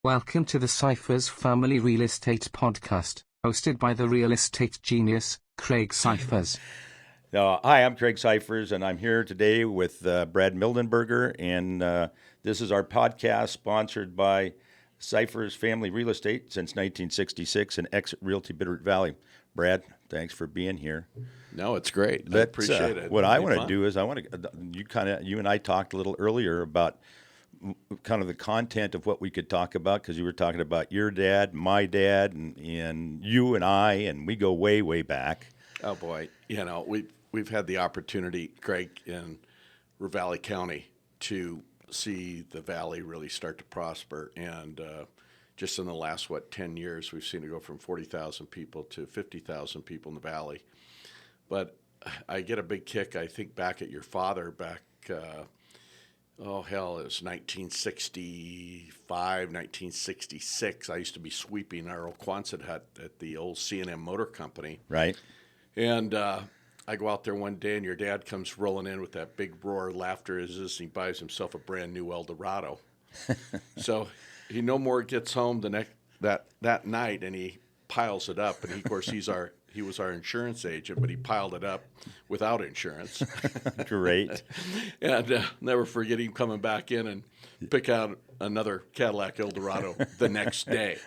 Welcome to the Siphers Family Real Estate Podcast, hosted by the real estate genius, Craig Siphers. Hi, I'm Craig Siphers, and I'm here today with Brad Mildenberger, and this is our podcast sponsored by Siphers Family Real Estate since 1966 and Exit Realty Bittert Valley. Brad, thanks for being here. No, it's great. I appreciate it. What I want to do is you and I talked a little earlier about kind of the content of what we could talk about, because you were talking about your dad, my dad, and you and I, and we go way, way back. Oh boy, we've had the opportunity, Greg, in Ravalli County to see the valley really start to prosper, and just in the last 10 years, we've seen it go from 40,000 people to 50,000 people in the valley. But I get a big kick. I think back at your father back. It was 1965, 1966. I used to be sweeping our old Quonset hut at the old C&M Motor Company. Right. And I go out there one day, and your dad comes rolling in with that big roar of laughter as he buys himself a brand new Eldorado. So he no more gets home that night, and he piles it up. And of course, he was our insurance agent, but he piled it up without insurance. Great. And never forget him coming back in and pick out another Cadillac Eldorado the next day.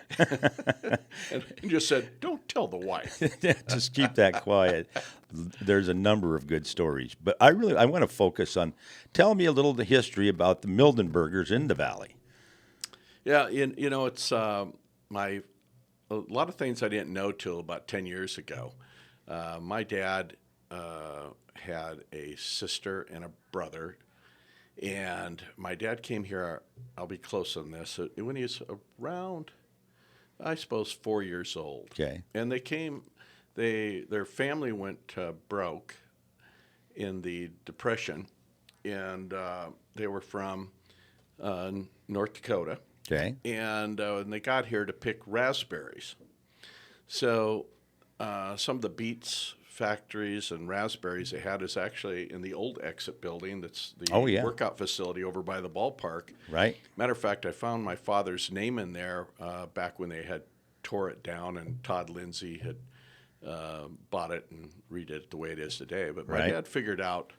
and just said, "Don't tell the wife." Just keep that quiet. There's a number of good stories, but I want to focus on, tell me a little of the history about the Mildenbergers in the valley. Yeah, it's a lot of things I didn't know till about 10 years ago. My dad had a sister and a brother, and my dad came here, I'll be close on this, when he was around, I suppose, 4 years old. Okay. And their family went broke in the Depression, and they were from North Dakota. Okay. And they got here to pick raspberries. So some of the beets factories and raspberries they had is actually in the old Exit building. That's the workout facility over by the ballpark. Right. Matter of fact, I found my father's name in there back when they had tore it down, and Todd Lindsay had bought it and redid it the way it is today. But my dad figured out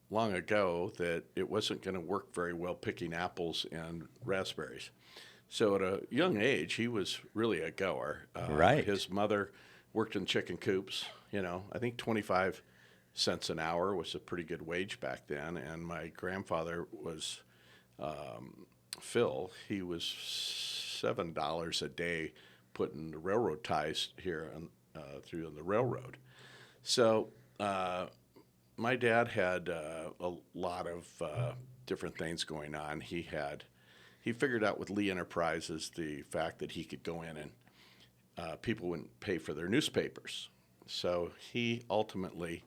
long ago that it wasn't going to work very well picking apples and raspberries. So at a young age, he was really a goer. Right. His mother worked in chicken coops. I think 25 cents an hour was a pretty good wage back then. And my grandfather was Phil. He was $7 a day putting the railroad ties here through the railroad. So my dad had a lot of different things going on. He figured out with Lee Enterprises the fact that he could go in and people wouldn't pay for their newspapers. So he ultimately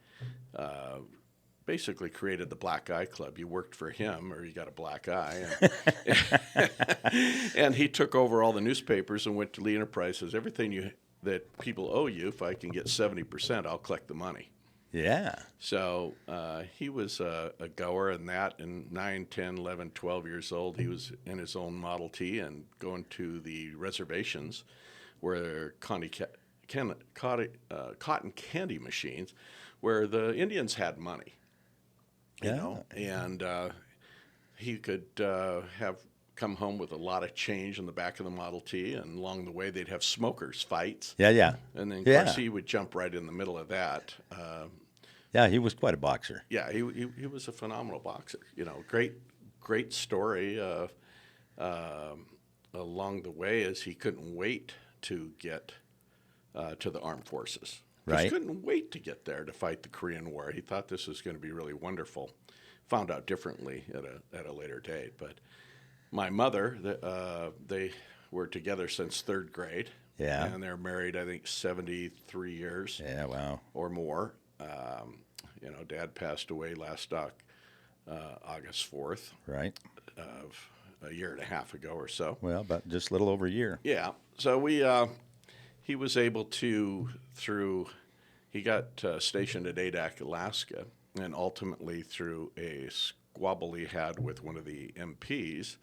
basically created the Black Eye Club. You worked for him or you got a black eye. And he took over all the newspapers and went to Lee Enterprises. Everything that people owe you, if I can get 70%, I'll collect the money. Yeah. So he was a goer in that. And 9, 10, 11, 12 years old, he was in his own Model T and going to the reservations where cotton candy machines where the Indians had money. And he could have come home with a lot of change in the back of the Model T, and along the way they'd have smokers fights. Yeah. And then, of course, he would jump right in the middle of that. He was quite a boxer. Yeah, he was a phenomenal boxer. Great story along the way is he couldn't wait to get to the armed forces. Right. He couldn't wait to get there to fight the Korean War. He thought this was going to be really wonderful. Found out differently at a later date. But my mother, they were together since third grade. Yeah. And they're married, I think, 73 years. Yeah, wow. Or more. Dad passed away last August 4th. Right. Of a year and a half ago or so. Well, about just a little over a year. Yeah. So he was able to, he got stationed at Adak, Alaska, and ultimately through a squabble he had with one of the MPs,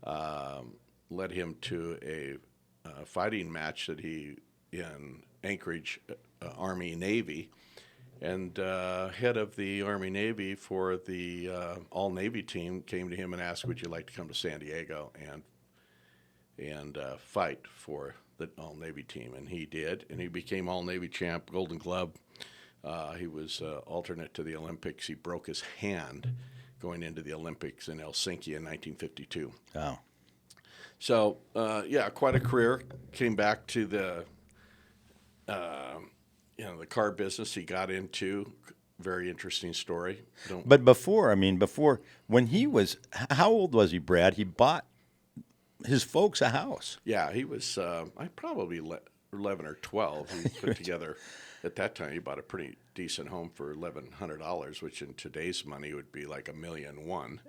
led him to a fighting match that he in Anchorage, Army Navy, and head of the Army Navy for the all Navy team came to him and asked, "Would you like to come to San Diego and fight for the all Navy team?" And he did, and he became all Navy champ, Golden Glove. He was alternate to the Olympics. He broke his hand going into the Olympics in Helsinki in 1952. Wow. So, quite a career. Came back to the the car business he got into. Very interesting story. But before, when he was, how old was he, Brad? He bought his folks a house. Yeah, he was, probably 11 or 12. He put together, at that time, he bought a pretty decent home for $1,100, which in today's money would be like $1,000,001.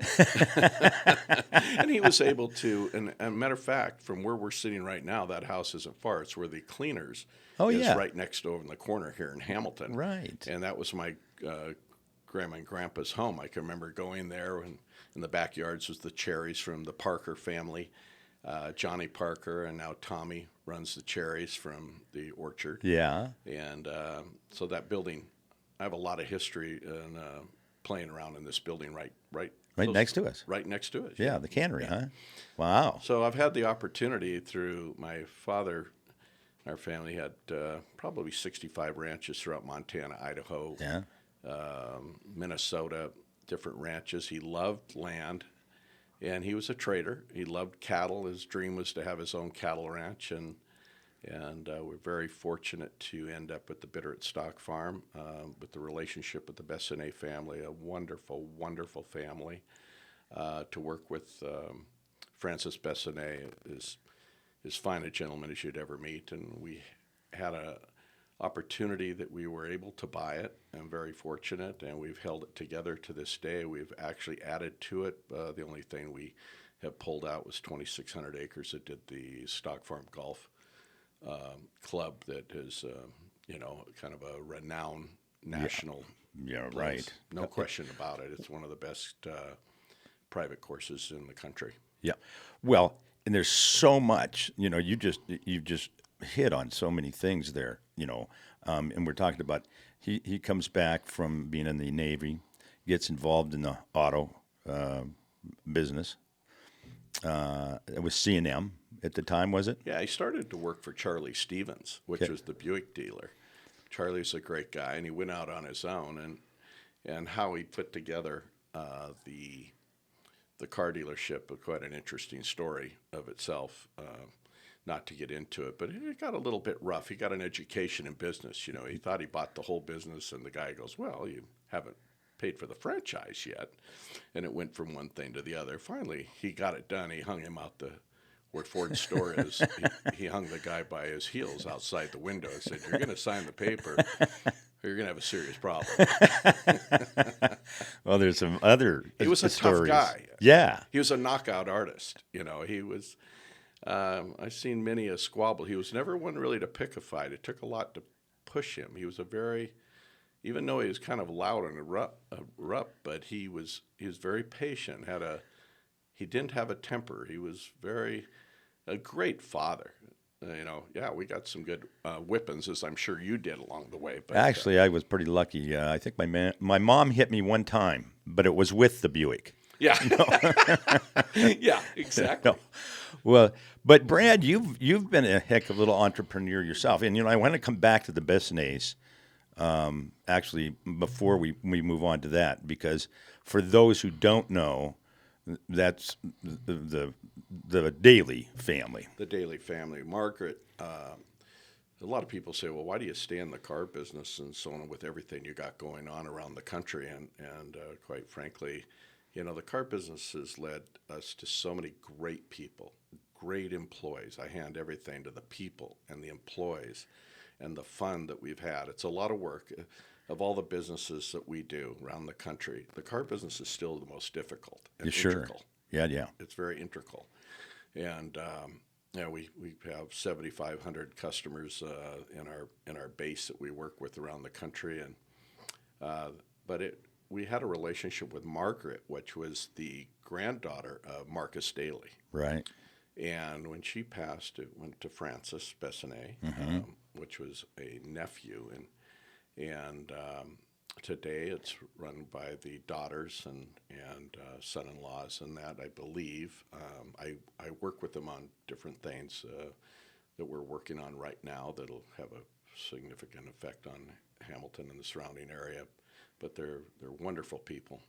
And he was able to, and a matter of fact, from where we're sitting right now, that house isn't far. It's where the Cleaners is right next over in the corner here in Hamilton. Right. And that was my grandma and grandpa's home. I can remember going there, and in the backyards was the cherries from the Parker family. Johnny Parker, and now Tommy runs the cherries from the orchard. Yeah. And so that building, I have a lot of history in playing around in this building right next to us. Right next to it. Yeah, the cannery, huh? Wow. So I've had the opportunity through my father. Our family had probably 65 ranches throughout Montana, Idaho, Minnesota, different ranches. He loved land. And he was a trader. He loved cattle. His dream was to have his own cattle ranch, and we're very fortunate to end up at the Bitterroot Stock Farm with the relationship with the Bessonnet family, a wonderful, wonderful family. To work with Francis Bessonnet is as fine a gentleman as you'd ever meet, and we had a opportunity that we were able to buy it. I'm very fortunate, and we've held it together to this day. We've actually added to it. The only thing we have pulled out was 2,600 acres that did the Stock Farm Golf Club that is, kind of a renowned national Yeah, place. right. No question about it. It's one of the best private courses in the country. Yeah. Well, and there's so much, you just hit on so many things there, and we're talking about he comes back from being in the Navy, gets involved in the auto business. It was C&M at the time, was it? Yeah, he started to work for Charlie Stevens, which was the Buick dealer. Charlie's a great guy, and he went out on his own, and how he put together the car dealership was quite an interesting story of itself. Not to get into it, but it got a little bit rough. He got an education in business. He thought he bought the whole business, and the guy goes, "Well, you haven't paid for the franchise yet." And it went from one thing to the other. Finally, he got it done. He hung him out where Ford's store is. He hung the guy by his heels outside the window and said, "You're going to sign the paper, or you're going to have a serious problem." Well, there's some other He was a stories. tough guy. Yeah. He was a knockout artist. He was... I've seen many a squabble. He was never one really to pick a fight. It took a lot to push him. He was even though he was kind of loud and abrupt, but he was very patient. He didn't have a temper. He was a great father. We got some good whippings, as I'm sure you did along the way. But Actually, I was pretty lucky. I think my mom hit me one time, but it was with the Buick. Yeah. Yeah, exactly. No. Well, but Brad, you've been a heck of a little entrepreneur yourself, and I want to come back to the Bessonnets, actually before we move on to that, because for those who don't know, that's the Daly family. The Daly family, Margaret. A lot of people say, "Well, why do you stay in the car business and so on with everything you got going on around the country?" And quite frankly, the car business has led us to so many great people, great employees. I hand everything to the people and the employees and the fun that we've had. It's a lot of work. Of all the businesses that we do around the country, the car business is still the most difficult and integral. Yeah. It's very integral. And we have 7,500 customers in our base that we work with around the country, and but we had a relationship with Margaret, which was the granddaughter of Marcus Daly. Right. And when she passed, it went to Francis Bessonet, which was a nephew. And today it's run by the daughters and son-in-laws and that, I believe. I work with them on different things that we're working on right now that'll have a significant effect on Hamilton and the surrounding area. But they're wonderful people.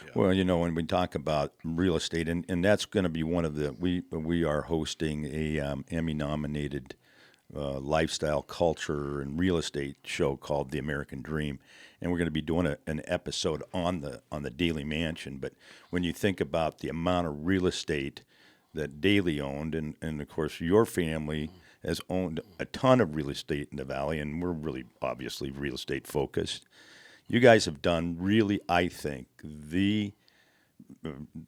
Yeah. Well, when we talk about real estate, and that's going to be one of the, we are hosting a Emmy-nominated lifestyle, culture, and real estate show called The American Dream, and we're going to be doing an episode on the Daly Mansion. But when you think about the amount of real estate that Daly owned, and of course your family has owned a ton of real estate in the Valley, and we're really obviously real estate focused. You guys have done really, I think, the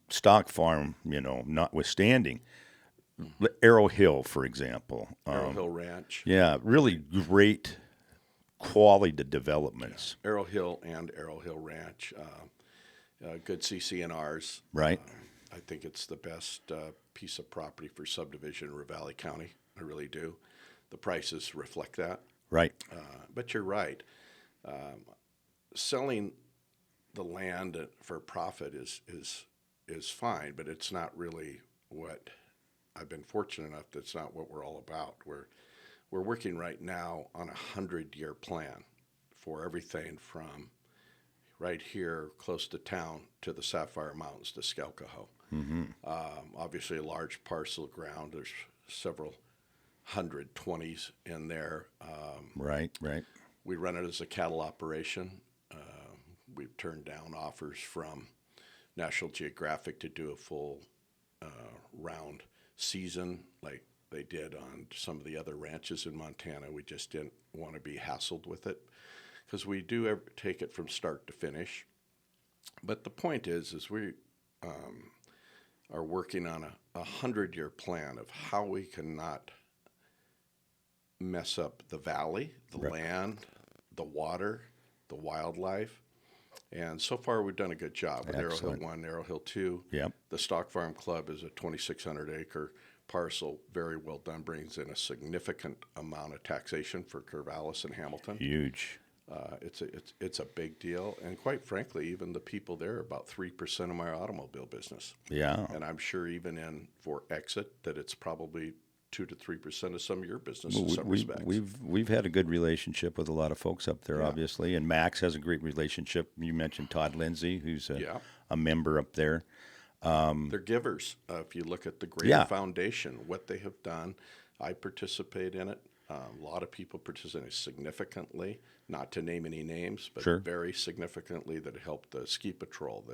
stock farm, notwithstanding, Arrow Hill, for example. Arrow Hill Ranch. Yeah, really great quality developments. Yeah. Arrow Hill and Arrow Hill Ranch. Good CCNRs. Right. I think it's the best piece of property for subdivision in Ravalli County. I really do. The prices reflect that. Right. But you're right. Selling the land for profit is fine, but it's not really what I've been fortunate enough. That's not what we're all about. We're working right now on a 100-year plan for everything from right here close to town to the Sapphire Mountains to Skelcoho. Mm-hmm. Obviously, a large parcel of ground. There's several 120s in there. Right. We run it as a cattle operation. We've turned down offers from National Geographic to do a full round season like they did on some of the other ranches in Montana. We just didn't want to be hassled with it because we do take it from start to finish. But the point is we are working on a 100-year plan of how we cannot mess up the valley, the land, the water, the wildlife. And so far, we've done a good job with Arrow Hill 1, Arrow Hill 2. Yep. The Stock Farm Club is a 2,600-acre parcel, very well done, brings in a significant amount of taxation for Corvallis and Hamilton. Huge. It's a big deal. And quite frankly, even the people there are about 3% of my automobile business. Yeah. And I'm sure even for Exit that it's probably 2 to 3% of some of your business in some respects. We've had a good relationship with a lot of folks up there, obviously, and Max has a great relationship. You mentioned Todd Lindsay, who's a member up there. They're givers. If you look at the Greater Foundation, what they have done, I participate in it. A lot of people participate significantly, not to name any names, but very significantly that helped the ski patrol,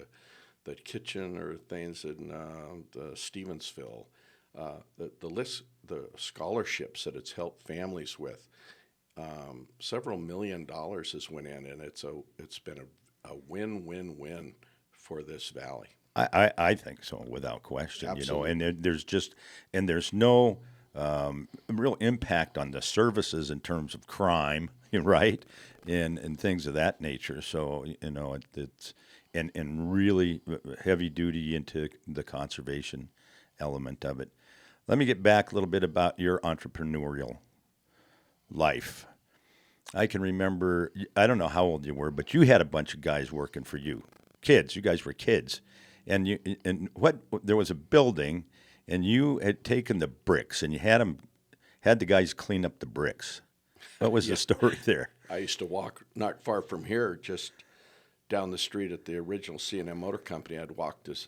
the kitchen or things in the Stevensville. The list, the scholarships that it's helped families with, several $1 million has went in, and it's been a win-win-win for this valley. I think so, without question. Absolutely. And there's no real impact on the services in terms of crime, right, and things of that nature. So it's and really heavy duty into the conservation element of it. Let me get back a little bit about your entrepreneurial life. I can remember, I don't know how old you were, but you had a bunch of guys working for you. Kids, you guys were kids. And there was a building, and you had taken the bricks, and you had the guys clean up the bricks. What was the story there? I used to walk not far from here, just down the street at the original C&M Motor Company. I'd walked as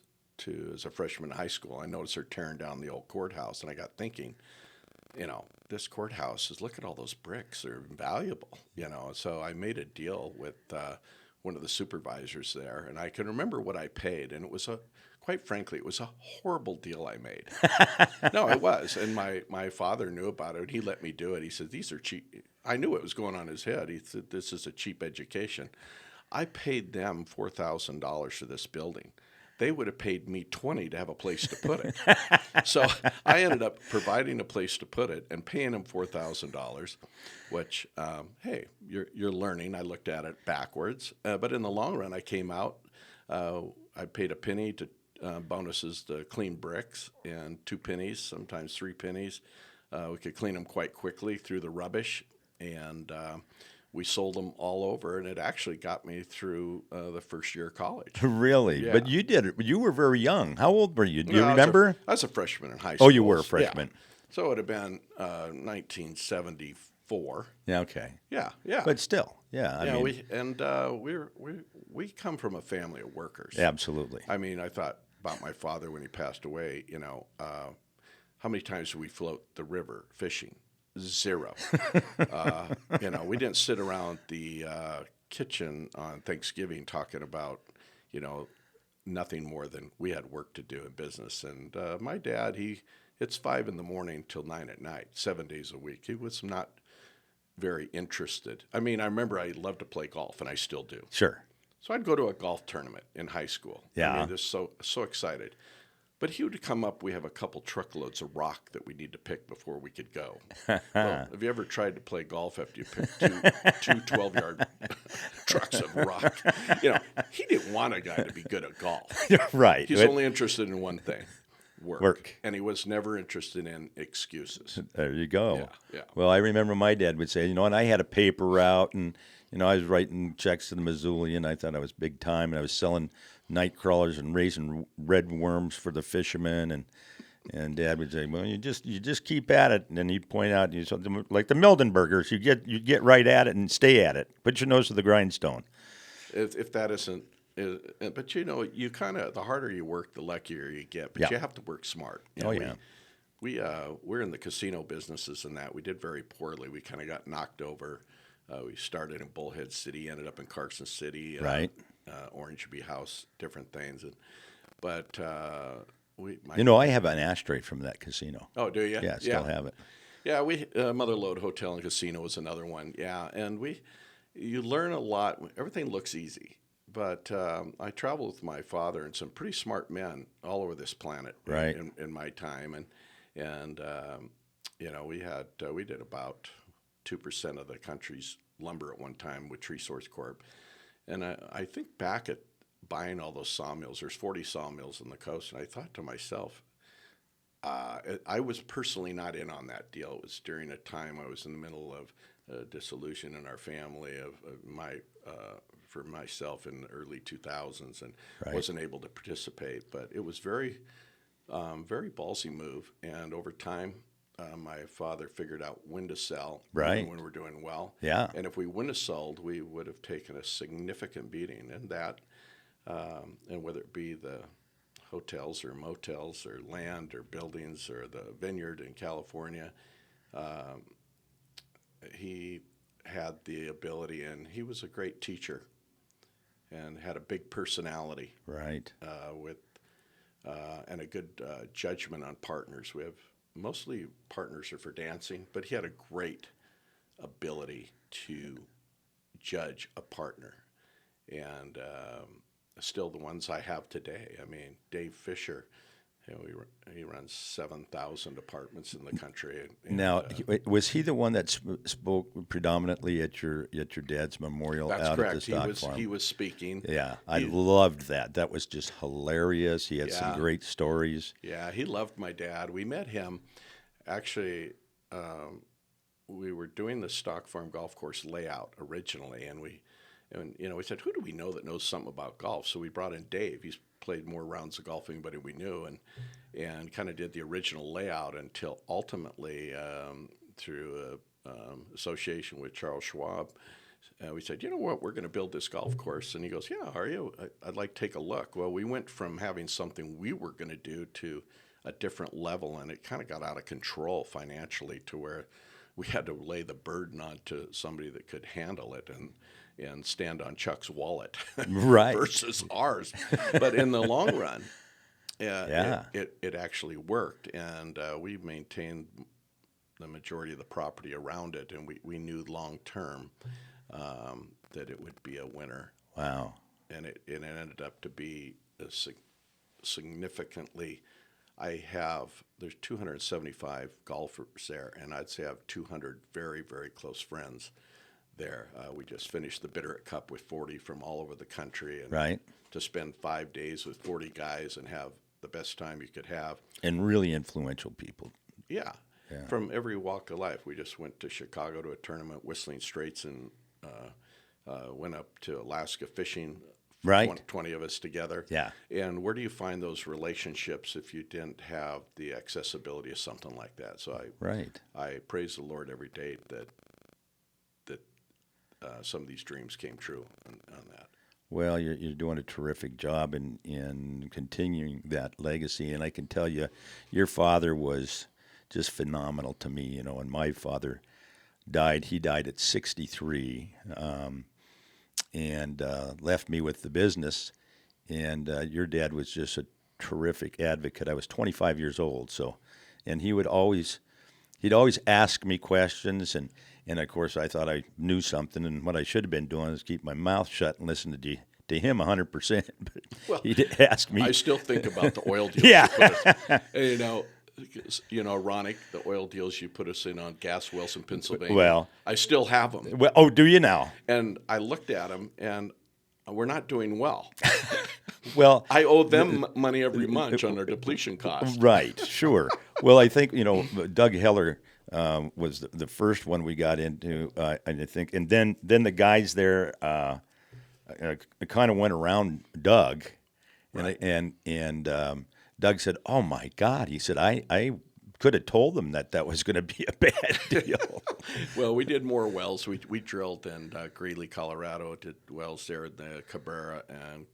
a freshman in high school. I noticed they're tearing down the old courthouse, and I got thinking, this courthouse look at all those bricks. They're valuable, So I made a deal with one of the supervisors there, and I can remember what I paid, and it was quite frankly, it was a horrible deal I made. No, it was, and my father knew about it, and he let me do it. He said, these are cheap. I knew what was going on in his head. He said, this is a cheap education. I paid them $4,000 for this building. they would have paid me 20 to have a place to put it. So I ended up providing a place to put it and paying them $4,000, which, hey, you're learning. I looked at it backwards. But in the long run, I came out. I paid a penny to bonuses to clean bricks, and 2 pennies, sometimes 3 pennies. We could clean them quite quickly through the rubbish, and we sold them all over, and it actually got me through the first year of college. Really? Yeah. But you did it. You were very young. How old were you? Do you No, remember? I was a freshman in high school. Oh, you were a freshman. Yeah. So it would have been 1974. Yeah. Okay. Yeah. But still, yeah. I mean, we come from a family of workers. absolutely. I mean, I thought about my father when he passed away. How many times did we float the river fishing? 0. We didn't sit around the kitchen on Thanksgiving talking about, nothing more than we had work to do in business. And my dad, it's 5 a.m. till 9 p.m, 7 days a week. He was not very interested. I mean, I remember I loved to play golf, and I still do. Sure. So I'd go to a golf tournament in high school. Yeah. I mean, just so excited. But he would come up, we have a couple truckloads of rock that we need to pick before we could go. Well, have you ever tried to play golf after you picked two 12-yard trucks of rock? He didn't want a guy to be good at golf. Right. He's only interested in one thing, work. And he was never interested in excuses. There you go. Yeah. Well, I remember my dad would say, and I had a paper route, and I was writing checks to the Missouli, and I thought I was big time, and I was selling night crawlers and raising red worms for the fishermen, and Dad would say, well, you just keep at it, and then he'd point out, like the Mildenbergers, you get right at it and stay at it. Put your nose to the grindstone. If that isn't, but you kind of, the harder you work, the luckier you get. But Yeah. you have to work smart. Yeah. We're in the casino businesses and that. We did very poorly. We kind of got knocked over. We started in Bullhead City, ended up in Carson City, Right. Orange Bee House, different things. But I have an ashtray from that casino. Oh, do you? Yeah, still have it. Yeah, Mother Lode Hotel and Casino was another one. Yeah, and you learn a lot. Everything looks easy, but I traveled with my father and some pretty smart men all over this planet. Right. In my time, and we did about 2% of the country's lumber at one time with Tree Source Corp. And I think back at buying all those sawmills. There's 40 sawmills on the coast, and I thought to myself, I was personally not in on that deal. It was during a time I was in the middle of dissolution in our family for myself in the early 2000s, and Right. wasn't able to participate. But it was very ballsy move, and over time, my father figured out when to sell, Right. even when we're doing well. Yeah. And if we wouldn't have sold, we would have taken a significant beating. And and whether it be the hotels or motels or land or buildings or the vineyard in California, he had the ability, and he was a great teacher and had a big personality. Right. And a good judgment on partners. We have mostly partners are for dancing, but he had a great ability to judge a partner. And still the ones I have today. I mean, Dave Fisher, he runs 7,000 apartments in the country. Now, was he the one that spoke predominantly at your dad's memorial That's out correct. at the stock farm? He was speaking. Yeah, I loved that. That was just hilarious. He had some great stories. Yeah, he loved my dad. We met him, actually, we were doing the stock farm golf course layout originally, and we said, who do we know that knows something about golf? So we brought in Dave. He's played more rounds of golf than anybody we knew, and kind of did the original layout until ultimately, through association with Charles Schwab, we said, you know what, we're going to build this golf course. And he goes, yeah, are you? I'd like to take a look. Well, we went from having something we were going to do to a different level, and it kind of got out of control financially to where we had to lay the burden onto somebody that could handle it and stand on Chuck's wallet Right. versus ours. But in the long run, Yeah. it actually worked, and we maintained the majority of the property around it, and we knew long term that it would be a winner. Wow. And it ended up to be significantly. There's 275 golfers there, and I'd say I have 200 very, very close friends there. We just finished the Bitterroot Cup with 40 from all over the country. And Right. to spend 5 days with 40 guys and have the best time you could have. And really influential people. Yeah. From every walk of life. We just went to Chicago to a tournament, Whistling Straits, and went up to Alaska fishing. Right. 20 of us together. Yeah. And where do you find those relationships if you didn't have the accessibility of something like that? So I praise the Lord every day that some of these dreams came true on that. Well, you're doing a terrific job in continuing that legacy, and I can tell you, your father was just phenomenal to me. And my father died. He died at 63, and left me with the business. And your dad was just a terrific advocate. I was 25 years old, and he'd always ask me questions, and of course I thought I knew something, and what I should have been doing is keep my mouth shut and listen to him 100%. But he'd ask me. I still think about the oil deals. Yeah. Ironic, the oil deals you put us in on gas wells in Pennsylvania. Well, I still have them. Well, do you now? And I looked at them, and we're not doing well. Well, I owe them money every month on their depletion costs. Right, sure. Well, I think Doug Heller was the first one we got into, and I think, and then the guys there kind of went around Doug, Right. and Doug said, "Oh my God," he said, "I could have told them that was going to be a bad deal." Well, we did more wells. We drilled in Greeley, Colorado. Did wells there in the Cabrera and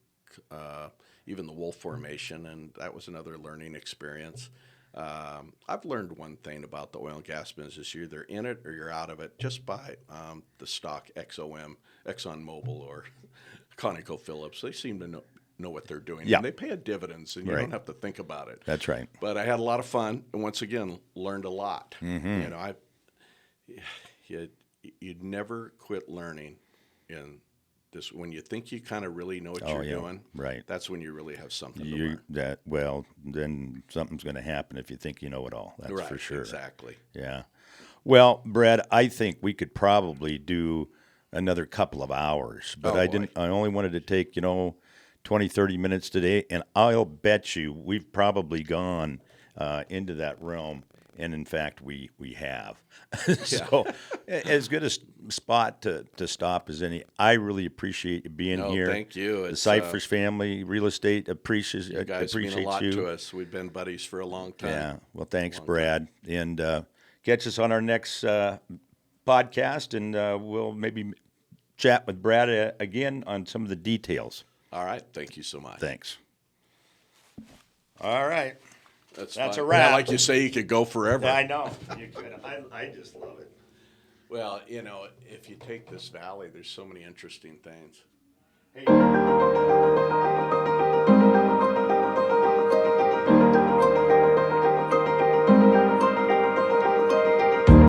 even the Wolf Formation, and that was another learning experience. I've learned one thing about the oil and gas business: you're either in it or you're out of it. Just by the stock ExxonMobil, or ConocoPhillips, they seem to know what they're doing. Yeah. And they pay a dividends, and you Right. don't have to think about it. That's right. But I had a lot of fun, and once again, learned a lot. Mm-hmm. You'd never quit learning in this. When you think you kind of really know what you're doing, right. that's when you really have something to learn. Then something's going to happen if you think you know it all. That's Right, for sure. exactly. Yeah. Well, Brad, I think we could probably do another couple of hours, but Oh, I boy. didn't. I only wanted to take 20, 30 minutes today, and I'll bet you we've probably gone into that realm, and in fact we have. So as good a spot to stop as any. I really appreciate you being No, here. thank you. The It's, Cyphers family, real estate appreciates You guys mean a lot you. to us. We've been buddies for a long time. Yeah. Well, thanks, Brad, and catch us on our next podcast, and we'll maybe chat with Brad again on some of the details. All right. Thank you so much. Thanks. All right. That's a fine. wrap. Yeah, like you say, you could go forever. I know. You could. I just love it. Well, if you take this valley, there's so many interesting things. Hey.